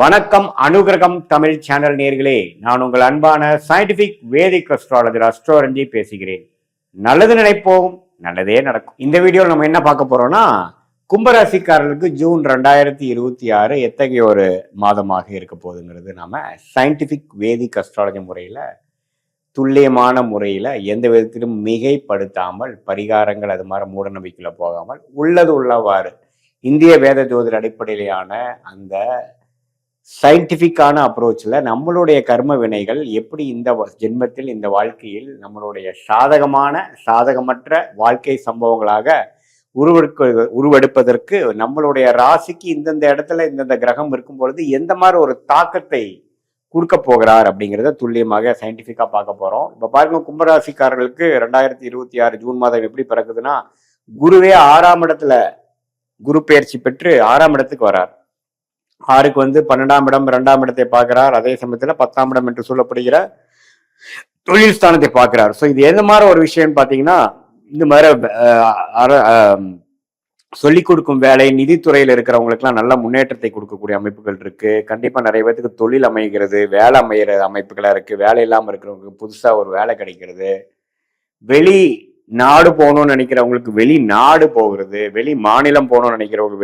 வணக்கம் அனுகிரகம் தமிழ் சேனல் நேர்களே, நான் உங்கள் அன்பான சயின்டிபிக் வேதிக் அஸ்ட்ராலஜர் அஸ்ட்ரோரஞ்சி பேசுகிறேன். நல்லது நினைப்போம், நல்லதே நடக்கும். இந்த வீடியோவில் நம்ம என்ன பார்க்க போறோம்னா, கும்பராசிக்காரர்களுக்கு ஜூன் 2026 எத்தகைய ஒரு மாதமாக இருக்க போகுதுங்கிறது நாம சயின்டிபிக் வேதிக் அஸ்ட்ராலஜி முறையில துல்லியமான முறையில எந்த விதத்திலும் மிகைப்படுத்தாமல் பரிகாரங்கள் அது மாதிரி மூட நம்பிக்கையில போகாமல் உள்ளது உள்ளவாறு இந்திய வேத ஜோதிட அடிப்படையிலான அந்த சயின்டிஃபிக்கான அப்ரோச்சில் நம்மளுடைய கர்ம வினைகள் எப்படி இந்த ஜென்மத்தில் இந்த வாழ்க்கையில் நம்மளுடைய சாதகமற்ற வாழ்க்கை சம்பவங்களாக உருவெடுப்பதற்கு நம்மளுடைய ராசிக்கு இந்தந்த இடத்துல இந்தந்த கிரகம் இருக்கும் பொழுது எந்த மாதிரி ஒரு தாக்கத்தை கொடுக்க போகிறார் அப்படிங்கிறத துல்லியமாக சயின்டிஃபிக்காக பார்க்க போகிறோம். இப்போ பாருங்க, கும்பராசிக்காரர்களுக்கு 2026 ஜூன் மாதம் எப்படி பிறக்குதுன்னா, குருவே 6ஆம் இடத்துல குரு பெயர்ச்சி பெற்று 6ஆம் இடத்துக்கு வரார். 6க்கு 12ஆம் இடம் 2ஆம் இடத்தை பார்க்கிறார். அதே சமயத்துல 10ஆம் இடம் என்று சொல்லப்படுகிற தொழில் ஸ்தானத்தை பார்க்கிறார். ஸோ இது எந்த மாதிரி ஒரு விஷயம்னு பார்த்தீங்கன்னா, இந்த மாதிரி சொல்லிக் கொடுக்கும் வேலை, நிதித்துறையில் இருக்கிறவங்களுக்குலாம் நல்ல முன்னேற்றத்தை கொடுக்கக்கூடிய அமைப்புகள் இருக்கு. கண்டிப்பா நிறைய பேருக்கு தொழில் அமைகிறது, வேலை அமைகிற அமைப்புகளா இருக்கு. வேலை இல்லாமல் இருக்கிறவங்களுக்கு புதுசா ஒரு வேலை கிடைக்கிறது. வெளி நாடு போகணும்னு நினைக்கிறவங்களுக்கு வெளிநாடு போகிறது, வெளி மாநிலம் போகணும்னு நினைக்கிறவங்க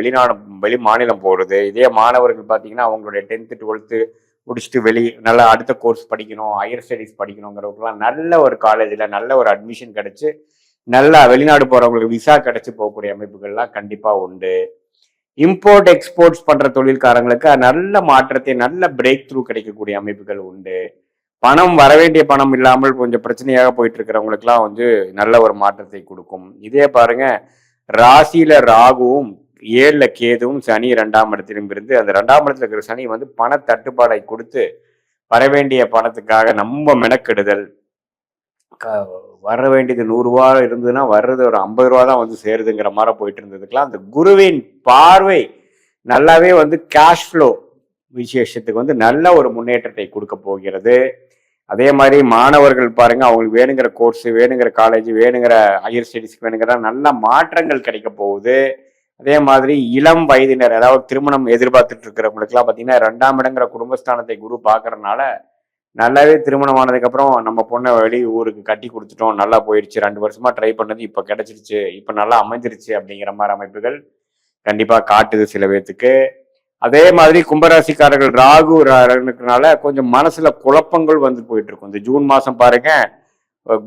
வெளி மாநிலம் போகிறது. இதே மாணவர்கள் பார்த்தீங்கன்னா, அவங்களுடைய 10th 12th முடிச்சுட்டு நல்லா அடுத்த கோர்ஸ் படிக்கணும், ஹையர் ஸ்டடீஸ் படிக்கணுங்கிறவங்கலாம் நல்ல ஒரு காலேஜில் நல்ல ஒரு அட்மிஷன் கிடைச்சு நல்லா வெளிநாடு போகிறவங்களுக்கு விசா கிடைச்சி போகக்கூடிய அமைப்புகள்லாம் கண்டிப்பாக உண்டு. இம்போர்ட் எக்ஸ்போர்ட்ஸ் பண்ணுற தொழில்காரங்களுக்கு நல்ல மாற்றத்தை, நல்ல பிரேக் த்ரூ கிடைக்கக்கூடிய அமைப்புகள் உண்டு. பணம் வரவேண்டிய பணம் இல்லாமல் கொஞ்சம் பிரச்சனையாக போயிட்டு இருக்கிறவங்களுக்குலாம் நல்ல ஒரு மாற்றத்தை கொடுக்கும். இதே பாருங்க, ராசியில ராகுவும் 7ல கேதுவும் சனி 2ஆம் இடத்திலும் இருந்து அந்த 2ஆம் இடத்துல இருக்கிற சனி பண தட்டுப்பாடை கொடுத்து வரவேண்டிய பணத்துக்காக நம்ம மெனக்கெடுதல். வர வேண்டியது 100 ரூபா இருந்ததுன்னா வர்றது ஒரு 50 ரூபா தான் சேருதுங்கிற மாதிரி போயிட்டு இருந்ததுக்கெல்லாம் அந்த குருவின் பார்வை நல்லாவே கேஷ் ஃப்ளோ விசேஷத்துக்கு நல்ல ஒரு முன்னேற்றத்தை கொடுக்க போகிறது. அதே மாதிரி மாணவர்கள் பாருங்க, அவங்களுக்கு வேணுங்கிற கோர்ஸ், வேணுங்கிற காலேஜ், வேணுங்கிற ஹையர் ஸ்டடீஸ்க்கு வேணுங்கிற நல்ல மாற்றங்கள் கிடைக்க போகுது. அதே மாதிரி இளம் வயதினர், அதாவது திருமணம் எதிர்பார்த்துட்டு இருக்கிறவங்களுக்குலாம் பார்த்தீங்கன்னா 2ஆம் இடங்கிற குடும்பஸ்தானத்தை குரு பார்க்கறதுனால நல்லாவே திருமணம் ஆனதுக்கு அப்புறம் நம்ம பொண்ணை வெளி ஊருக்கு கட்டி கொடுத்துட்டோம், நல்லா போயிடுச்சு, 2 வருஷமா ட்ரை பண்ணது இப்போ கிடைச்சிருச்சு, இப்போ நல்லா அமைஞ்சிருச்சு அப்படிங்கிற மாதிரி அமைப்புகள் கண்டிப்பா காட்டுது சில பேர்த்துக்கு. அதே மாதிரி கும்பராசிக்காரர்கள் ராகு இருக்கிறதுனால கொஞ்சம் மனசுல குழப்பங்கள் போயிட்டு இருக்கும். இந்த ஜூன் மாசம் பாருங்க,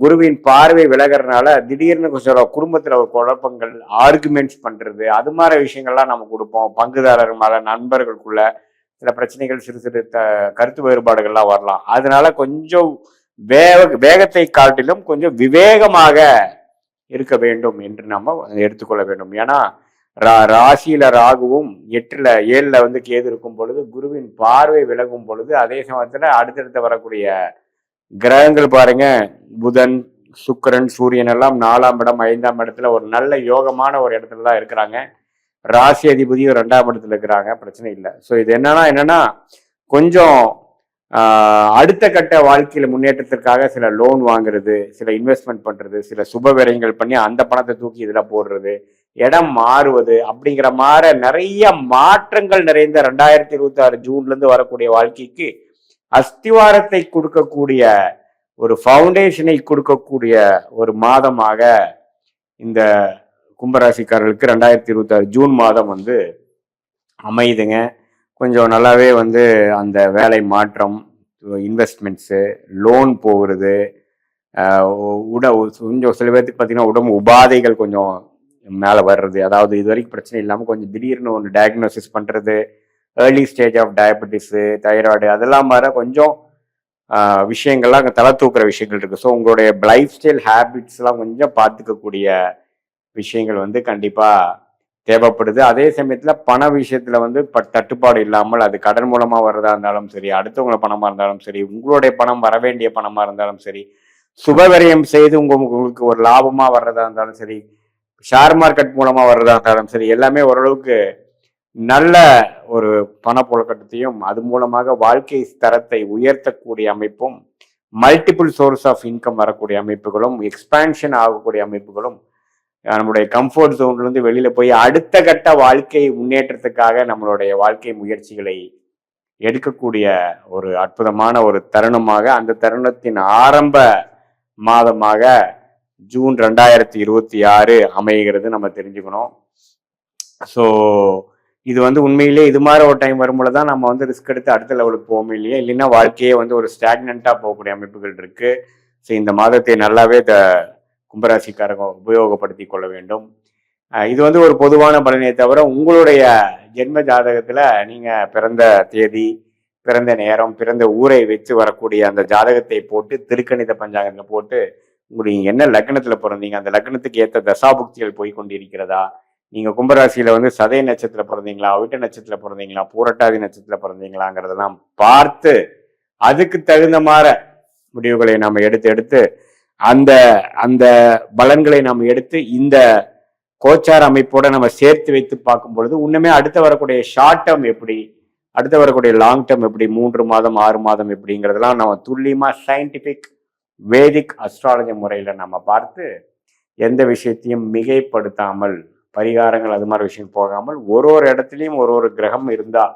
குருவின் பார்வை விலகிறதுனால திடீர்னு கொஞ்சம் குடும்பத்துல ஒரு குழப்பங்கள், ஆர்குமெண்ட்ஸ் பண்றது, அது மாதிரி விஷயங்கள்லாம் நம்ம கொடுப்போம். பங்குதாரர் மேல, நண்பர்களுக்குள்ள சில பிரச்சனைகள், சிறு சிறு கருத்து வேறுபாடுகள்லாம் வரலாம். அதனால கொஞ்சம் வேகத்தை காட்டிலும் கொஞ்சம் விவேகமாக இருக்க வேண்டும் என்று நம்ம எடுத்துக்கொள்ள வேண்டும். ஏன்னா ராசியில ராகுவும் 7ல கேது இருக்கும் பொழுது குருவின் பார்வை விலகும் பொழுது, அதே சமயத்துல அடுத்தடுத்து வரக்கூடிய கிரகங்கள் பாருங்க, புதன், சுக்கிரன், சூரியன் எல்லாம் 4ஆம் இடம் 5ஆம் இடத்துல ஒரு நல்ல யோகமான ஒரு இடத்துல தான் இருக்கிறாங்க. ராசி அதிபதியும் 2ஆம் இடத்துல இருக்கிறாங்க, பிரச்சனை இல்லை. ஸோ இது என்னன்னா கொஞ்சம் அடுத்த கட்ட வாழ்க்கையில முன்னேற்றத்திற்காக சில லோன் வாங்குறது, சில இன்வெஸ்ட்மெண்ட் பண்றது, சில சுப விரயங்கள் பண்ணி அந்த பணத்தை தூக்கி இதுல போடுறது, இடம் மாறுவது அப்படிங்கிற மாதிரி நிறைய மாற்றங்கள் நிறைந்த 2026 ஜூன்ல இருந்து வரக்கூடிய வாழ்க்கைக்கு அஸ்திவாரத்தை கொடுக்கக்கூடிய ஒரு ஃபவுண்டேஷனை கொடுக்கக்கூடிய ஒரு மாதமாக இந்த கும்பராசிக்காரர்களுக்கு 2026 ஜூன் மாதம் அமையுதுங்க. கொஞ்சம் நல்லாவே அந்த வேலை மாற்றம், இன்வெஸ்ட்மெண்ட்ஸு, லோன் போகிறது, கொஞ்சம் சில பேர்த்துக்கு பார்த்தீங்கன்னா உடம்பு உபாதைகள் கொஞ்சம் மேலே வர்றது, அதாவது இது வரைக்கும் பிரச்சனை இல்லாமல் கொஞ்சம் திடீர்னு டயக்னோசிஸ் பண்ணுறது, early stage of diabetes, thyroid, அதெல்லாம் வர கொஞ்சம் விஷயங்கள்லாம் அங்கே தலை தூக்குற விஷயங்கள் இருக்குது. ஸோ உங்களுடைய லைஃப் ஸ்டைல் ஹேபிட்ஸ்லாம் கொஞ்சம் பார்த்துக்கக்கூடிய விஷயங்கள் கண்டிப்பாக தேவைப்படுது. அதே சமயத்தில் பண விஷயத்தில் தட்டுப்பாடு இல்லாமல், அது கடன் மூலமாக வர்றதா இருந்தாலும் சரி, அடுத்தவங்கள பணமாக இருந்தாலும் சரி, உங்களுடைய பணம் வர வேண்டிய பணமாக இருந்தாலும் சரி, சுபவிரயம் செய்து உங்களுக்கு ஒரு லாபமாக வர்றதா இருந்தாலும் சரி, ஷேர் மார்க்கெட் மூலமாக வர்றதா இருந்தாலும் சரி, எல்லாமே ஓரளவுக்கு நல்ல ஒரு பணப்புழக்கத்தையும் அது மூலமாக வாழ்க்கை தரத்தை உயர்த்தக்கூடிய அமைப்பும், மல்டிபிள் சோர்ஸ் ஆஃப் இன்கம் வரக்கூடிய அமைப்புகளும், எக்ஸ்பான்ஷன் ஆகக்கூடிய அமைப்புகளும், நம்மளுடைய கம்ஃபர்ட் ஜோன்லேருந்து வெளியில போய் அடுத்த கட்ட வாழ்க்கை முன்னேற்றத்துக்காக நம்மளுடைய வாழ்க்கை முயற்சிகளை எடுக்கக்கூடிய ஒரு அற்புதமான ஒரு தருணமாக, அந்த தருணத்தின் ஆரம்ப மாதமாக ஜூன் 2026 அமைகிறது நம்ம தெரிஞ்சுக்கணும். ஸோ இது வந்து உண்மையிலே இது மாதிரி ஒரு டைம் வரும்போது தான் நம்ம வந்து ரிஸ்க் எடுத்து அடுத்த லெவலுக்கு போவோம் இல்லையா, இல்லைன்னா வாழ்க்கையே வந்து ஒரு ஸ்டாக்னண்ட்டாக போகக்கூடிய அமைப்புகள் இருக்கு. ஸோ இந்த மாதத்தை நல்லாவே கும்பராசிக்காரங்க உபயோகப்படுத்தி கொள்ள வேண்டும். இது வந்து ஒரு பொதுவான பலனை தவிர உங்களுடைய ஜென்ம ஜாதகத்துல நீங்க பிறந்த தேதி, பிறந்த நேரம், பிறந்த ஊரை வச்சு வரக்கூடிய அந்த ஜாதகத்தை போட்டு திருக்கணித பஞ்சாங்கத்தில் போட்டு உங்களுக்கு என்ன லக்னத்துல பிறந்தீங்க, அந்த லக்னத்துக்கு ஏற்ற தசாபுக்திகள் போய் கொண்டிருக்கிறதா, நீங்க கும்பராசியில வந்து சதய நட்சத்திரத்துல பிறந்தீங்களா, அவிட்ட நட்சத்திரத்துல பிறந்தீங்களா, பூரட்டாதி நட்சத்திரத்துல பிறந்தீங்களாங்கிறதெல்லாம் பார்த்து அதுக்கு தகுந்த மாதிரி முடிவுகளை நம்ம எடுத்து அந்த அந்த பலன்களை நாம் எடுத்து இந்த கோச்சார அமைப்போட நம்ம சேர்த்து வைத்து பார்க்கும் பொழுது இன்னுமே அடுத்து வரக்கூடிய ஷார்ட் டேர்ம் எப்படி, அடுத்து வரக்கூடிய லாங் டேர்ம் எப்படி, 3 மாதம் 6 மாதம் எப்படிங்கிறதெல்லாம் நம்ம துல்லியமா சயின்டிபிக் வேதிக் அஸ்ட்ராலஜி முறையில நம்ம பார்த்து எந்த விஷயத்தையும் மிகைப்படுத்தாமல் பரிகாரங்கள் அது மாதிரி விஷயம் போகாமல் ஒரு இடத்துலையும் ஒரு கிரகம் இருந்தா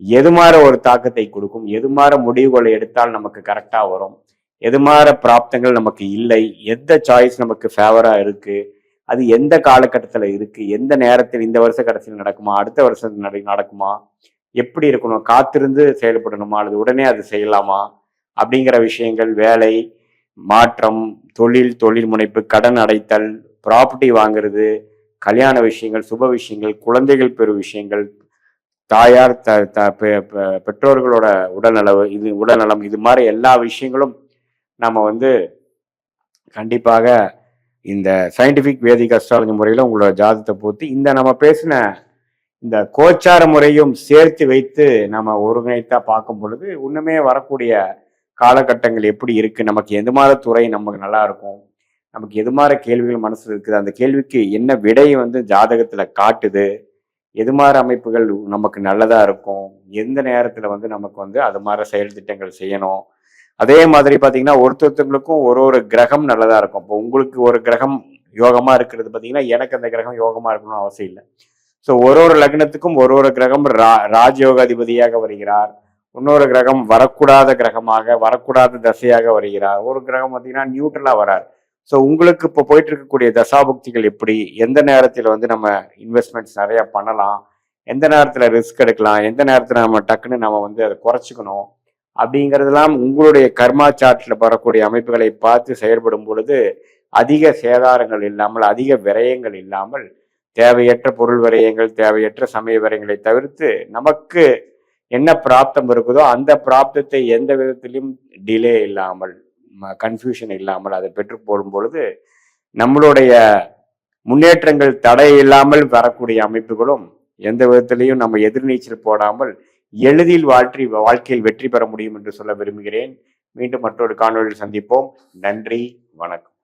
எது மாதிரி ஒரு தாக்கத்தை கொடுக்கும், எது மாதிரி முடிவுகளை எடுத்தால் நமக்கு கரெக்டா வரும், எது மாதிரி பிராப்தங்கள் நமக்கு இல்லை, எந்த சாய்ஸ் நமக்கு ஃபேவரா இருக்கு, அது எந்த காலகட்டத்தில் இருக்கு, எந்த நேரத்தில் இந்த வருஷ கடைசியில் நடக்குமா, அடுத்த வருஷம் நடக்குமா, எப்படி இருக்கணும், காத்திருந்து செயல்படணுமா அல்லது உடனே அது செய்யலாமா அப்படிங்கிற விஷயங்கள், வேலை மாற்றம், தொழில் முனைப்பு, கடன் அடைத்தல், ப்ராப்பர்ட்டி வாங்குறது, கல்யாண விஷயங்கள், சுப விஷயங்கள், குழந்தைகள் பெறும் விஷயங்கள், தாயார் பெற்றோர்களோட உடல்நலம் இது மாதிரி எல்லா விஷயங்களும் நம்ம வந்து கண்டிப்பாக இந்த சயின்டிபிக் வேதிக் அஸ்ட்ராலஜி முறையில உங்களோட ஜாதகத்தை போட்டு இந்த நம்ம பேசின இந்த கோச்சார முறையும் சேர்த்து வைத்து நம்ம ஒருங்கிணைத்தா பார்க்கும் பொழுது இன்னுமே வரக்கூடிய காலகட்டங்கள் எப்படி இருக்கு, நமக்கு எது மாதிரி துறை நமக்கு நல்லா இருக்கும், நமக்கு எது மாதிரி கேள்விகள் மனசுல இருக்குது, அந்த கேள்விக்கு என்ன விடை வந்து ஜாதகத்துல காட்டுது, எது மாதிரி அமைப்புகள் நமக்கு நல்லதா இருக்கும், எந்த நேரத்துல வந்து நமக்கு வந்து அது மாதிரி செயல் திட்டங்கள் செய்யணும். அதே மாதிரி பாத்தீங்கன்னா ஒருத்தருக்கும் ஒரு கிரகம் நல்லதா இருக்கும். இப்போ உங்களுக்கு ஒரு கிரகம் யோகமா இருக்கிறது பாத்தீங்கன்னா எனக்கு அந்த கிரகம் யோகமா இருக்கணும்னு அவசியம் இல்லை. ஸோ ஒரு லக்னத்துக்கும் ஒரு கிரகம் ராஜயோக அதிபதியாக வருகிறார், இன்னொரு கிரகம் வரக்கூடாத கிரகமாக வரக்கூடாத தசையாக வருகிறார், ஒரு கிரகம் பார்த்தீங்கன்னா நியூட்ரலா வரார். ஸோ உங்களுக்கு இப்போ போயிட்டு இருக்கக்கூடிய தசாபுக்திகள் எப்படி, எந்த நேரத்தில் வந்து நம்ம இன்வெஸ்ட்மெண்ட்ஸ் நிறைய பண்ணலாம், எந்த நேரத்தில் ரிஸ்க் எடுக்கலாம், எந்த நேரத்தில் நம்ம டக்குன்னு நம்ம வந்து அதை குறைச்சிக்கணும் அப்படிங்கிறதெல்லாம் உங்களுடைய கர்மா சார்ட்ல வரக்கூடிய அமைப்புகளை பார்த்து செயல்படும் பொழுது அதிக சேதாரங்கள் இல்லாமல், அதிக விரயங்கள் இல்லாமல், தேவையற்ற பொருள் விரயங்கள், தேவையற்ற சமய விரயங்களை தவிர்த்து நமக்கு என்ன பிராப்தம் இருக்குதோ அந்த பிராப்தத்தை எந்த விதத்திலும் டிலே இல்லாமல், கன்ஃபியூஷன் இல்லாமல் அதை பெற்று போடும் பொழுது நம்மளுடைய முன்னேற்றங்கள் தடை இல்லாமல் வரக்கூடிய அமைப்புகளும் எந்த விதத்திலையும் நம்ம எதிர்நீச்சல் போடாமல் எளிதில் வாழ்க்கையில் வெற்றி பெற முடியும் என்று சொல்ல விரும்புகிறேன். மீண்டும் மற்றொரு காணொலியில் சந்திப்போம். நன்றி, வணக்கம்.